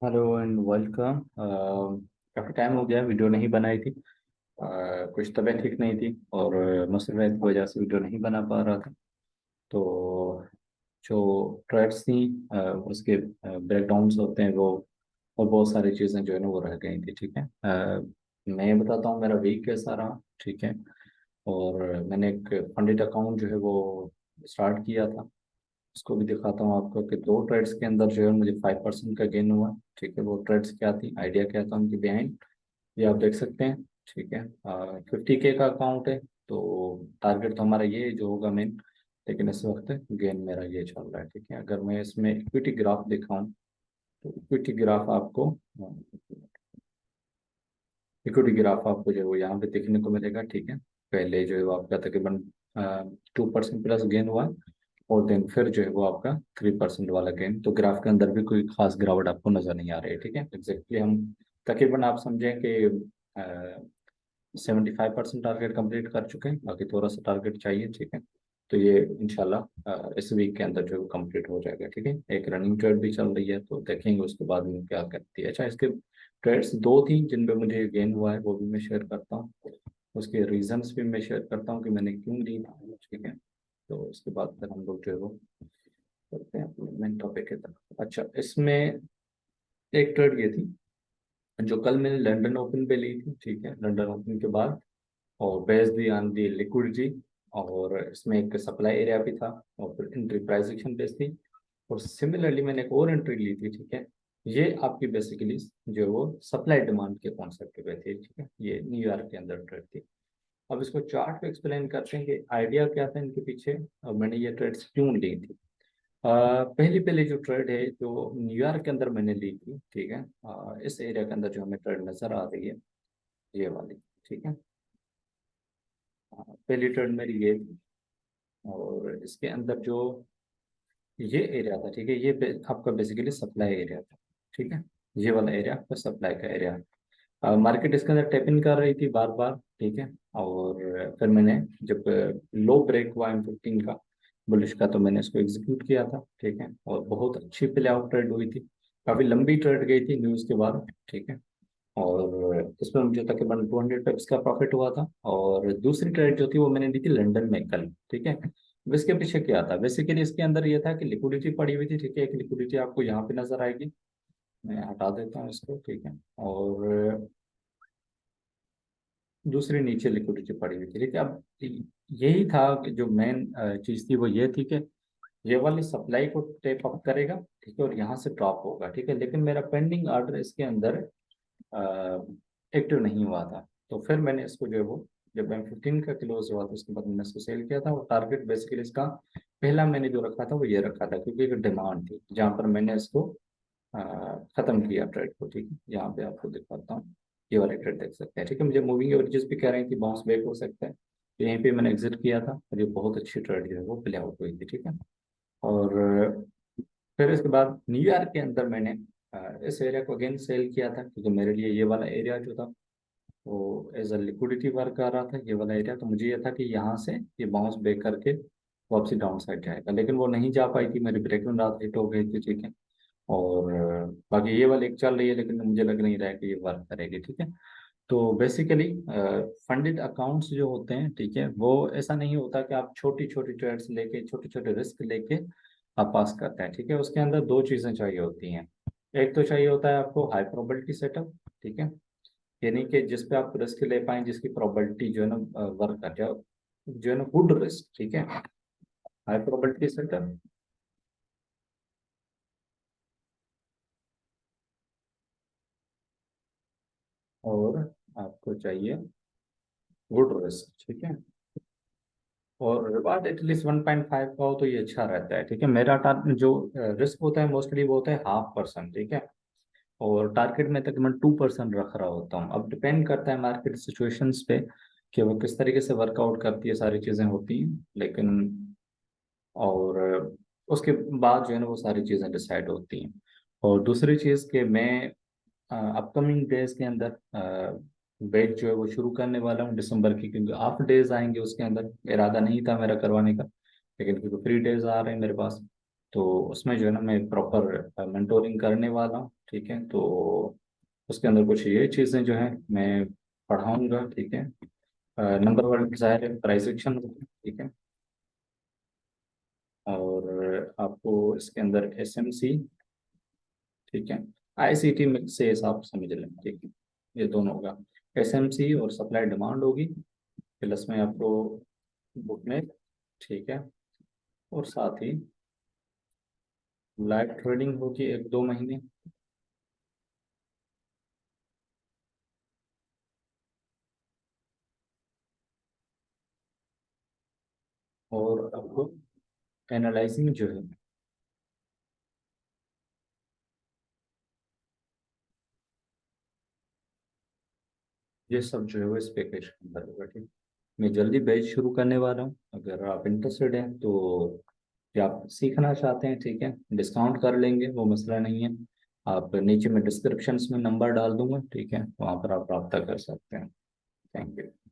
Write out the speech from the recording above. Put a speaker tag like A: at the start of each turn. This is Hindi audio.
A: Hello and welcome. काफ़ी टाइम हो गया वीडियो नहीं बनाई थी। कुछ तबीयत ठीक नहीं थी और मसरूफियत की वजह से वीडियो नहीं बना पा रहा था। तो जो ट्रेड्स थी उसके ब्रेकडाउन्स होते हैं वो, और बहुत सारी चीज़ें जो है ना वो रह गई थी। ठीक है, मैं ये बताता हूँ मेरा वीक कैसा रहा। ठीक है, और मैंने एक फंडेड अकाउंट जो है वो स्टार्ट किया था, उसको भी दिखाता हूँ आपको कि दो ट्रेड्स के अंदर जो है मुझे 5% का गेन हुआ। ठीक है, वो ट्रेड्स क्या थी, आइडिया क्या था उनकी बिहाइंड, ये आप देख सकते हैं। ठीक है, 50K का अकाउंट है, तो टारगेट तो हमारा ये जो होगा मेन, लेकिन इस वक्त गेन मेरा ये चल रहा है। ठीक है, अगर मैं इसमें इक्विटी ग्राफ दिखाऊं तो इक्विटी ग्राफ आपको इक्विटी ग्राफ आपको जो है वो यहाँ पे देखने को मिलेगा। ठीक है, पहले जो है वो आपका तकरीबन 2% प्लस गेन हुआ, और देन फिर जो है वो आपका 3% वाला गेन। तो ग्राफ के अंदर भी कोई खास गिरावट आपको नजर नहीं आ रही है। ठीक है, एग्जैक्टली हम तकरीबन आप समझें कि 75% टारगेट कंप्लीट कर चुके हैं, बाकी थोड़ा सा टारगेट चाहिए। ठीक है, तो ये इंशाल्लाह इस वीक के अंदर जो है वो कंप्लीट हो जाएगा। ठीक है, एक रनिंग ट्रेड भी चल रही है, तो देखेंगे उसके बाद में क्या करती है। अच्छा, इसके ट्रेड्स दो थी जिन पे मुझे गेन हुआ है, वो भी मैं शेयर करता हूँ। उसके रीजंस भी मैं शेयर करता हूँ कि मैंने क्यों ली। ठीक है, तो उसके बाद फिर हम लोग जो है वो करते हैं अपने मेन टॉपिक की तरफ। अच्छा, इसमें एक ट्रेड ये थी जो कल मैंने लंदन ओपन पे ली थी। ठीक है, लंदन ओपन के बाद, और based the on the liquidity, और इसमें एक सप्लाई एरिया भी था, और फिर एंट्री प्राइस एक्शन बेस्ड थी। और सिमिलरली मैंने एक और एंट्री ली थी। ठीक है, ये आपकी बेसिकली जो वो सप्लाई डिमांड के कॉन्सेप्ट पे थी। ठीक है, ये न्यूयॉर्क के अंदर ट्रेड थी। अब इसको चार्ट पे एक्सप्लेन करते हैं कि आइडिया क्या था इनके पीछे, और मैंने ये ट्रेड्स क्यों ली थी। पहली पहली जो ट्रेड है जो न्यूयॉर्क के अंदर मैंने ली थी। ठीक है, इस एरिया के अंदर जो हमें ट्रेड नजर आ रही है, ये वाली। ठीक है, पहली ट्रेड मेरी ये थी, और इसके अंदर जो ये एरिया था, ठीक है, ये आपका बेसिकली सप्लाई एरिया था। ठीक है, ये वाला एरिया आपका सप्लाई का एरिया। मार्केट इसके अंदर टैप इन कर रही थी बार बार। ठीक है, और फिर मैंने जब लो ब्रेक हुआ M15 का, बुलिश का, तो मैंने इसको एग्जीक्यूट किया था। ठीक है, और बहुत अच्छी प्ले आउट ट्रेड हुई थी, काफी लंबी ट्रेड गई थी न्यूज के बाद। ठीक है, और इसमें मुझे तकरीबन 200 पिप्स का प्रॉफिट हुआ था। और दूसरी ट्रेड जो थी वो मैंने ली थी लंदन में कल। ठीक है, अब इसके पीछे क्या था, बेसिकली इसके अंदर ये था कि लिक्विडिटी पड़ी हुई थी। ठीक है, एक लिक्विडिटी आपको यहाँ पे नजर आएगी, मैं हटा देता हूँ इसको। ठीक है, और दूसरी नीचे लिक्विडिटी पड़ी हुई थी। ठीक है, अब यही था कि जो मेन चीज थी वो ये थी कि ये वाली सप्लाई को टेप अप करेगा। ठीक है, और यहाँ से ड्रॉप होगा। ठीक है, लेकिन मेरा पेंडिंग ऑर्डर इसके अंदर एक्टिव नहीं हुआ था। तो फिर मैंने इसको जो है वो, जब M15 का क्लोज हुआ था उसके बाद मैंने इसको सेल किया था। और टारगेट बेसिकली इसका पहला मैंने जो रखा था वो ये रखा था, क्योंकि एक डिमांड थी जहाँ पर मैंने इसको खत्म किया ट्रेड को। ठीक है, यहाँ पे आपको दिखाता हूँ, ये वाले ट्रेड देख सकते हैं। ठीक है, मुझे मूविंग एवरेजेस भी कह रहे हैं कि बाउंस बैक हो सकता है, तो यहीं पे मैंने एग्जिट किया था, और ये बहुत अच्छी ट्रेड जो है वो प्ले आउट हुई थी। ठीक है, और फिर इसके बाद न्यूयॉर्क के अंदर मैंने इस एरिया को अगेन सेल किया था, क्योंकि मेरे लिए ये वाला एरिया जो था वो एज अ लिक्विडिटी वर्क कर रहा था, ये वाला एरिया। तो मुझे ये था कि यहाँ से ये बाउंस बैक करके वापसी डाउन साइड जाएगा, लेकिन वो नहीं जा पाई थी, मेरी ब्रेक इवन रात हिट हो गई थी। ठीक है, और बाकी ये वाली एक चल रही है, लेकिन मुझे लग नहीं रहा है कि ये वर्क करेगी। ठीक है, तो बेसिकली फंडेड अकाउंट्स जो होते हैं, ठीक है, वो ऐसा नहीं होता कि आप छोटी छोटी ट्रेड्स लेके, छोटे छोटे रिस्क लेके आप पास करते हैं। ठीक है, उसके अंदर दो चीज़ें चाहिए होती हैं। एक तो चाहिए होता है आपको हाई प्रोबेबिलिटी सेटअप। ठीक है, यानी कि जिस पे आप रिस्क ले पाएं, जिसकी प्रोबेबिलिटी जो है ना वर्क कर जाए, जो है ना गुड रिस्क। ठीक है, हाई प्रोबेबिलिटी सेटअप, और आपको चाहिए गुड रिस्क। ठीक है, और रिवार्ड एटलीस्ट 1.5 का हो तो ये अच्छा रहता है। ठीक है, मेरा जो रिस्क होता है मोस्टली वो होता है 0.5%। ठीक है, और टारगेट में तकरीबन 2% रख रहा होता हूँ। अब डिपेंड करता है मार्केट सिचुएशंस पे कि वो किस तरीके से वर्कआउट करती है, सारी चीज़ें होती हैं, लेकिन और उसके बाद जो है ना वो सारी चीज़ें डिसाइड होती हैं। और दूसरी चीज़ कि मैं अपकमिंग डेज के अंदर बैच जो है वो शुरू करने वाला हूँ दिसंबर की, क्योंकि ऑफ डेज आएंगे उसके अंदर। इरादा नहीं था मेरा करवाने का, लेकिन क्योंकि फ्री डेज आ रहे हैं मेरे पास, तो उसमें जो है ना मैं प्रॉपर मेंटोरिंग करने वाला हूँ, ठीक है। तो उसके अंदर कुछ ये चीज़ें जो है मैं पढ़ाऊँगा, ठीक है। नंबर वन डिज़ायर है प्राइस एक्शन, ठीक है। और आपको इसके अंदर एसएमसी, ठीक है। आईसीटी में से आप समझ लें, ठीक है। ये दोनों होगा, एसएमसी और सप्लाई डिमांड होगी, प्लस में आपको बुक में, ठीक है। और साथ ही लाइव ट्रेडिंग होगी 1-2 महीने। और आपको एनालाइजिंग जो है, ये सब जो है वो इस पैकेज के अंदर होगा, ठीक। मैं जल्दी बैच शुरू करने वाला हूँ, अगर आप इंटरेस्टेड हैं तो, या आप सीखना चाहते हैं, ठीक है, डिस्काउंट कर लेंगे, वो मसला नहीं है। आप नीचे में डिस्क्रिप्शंस में नंबर डाल दूंगा, ठीक है, वहाँ पर आप रब्ता कर सकते हैं। Thank you.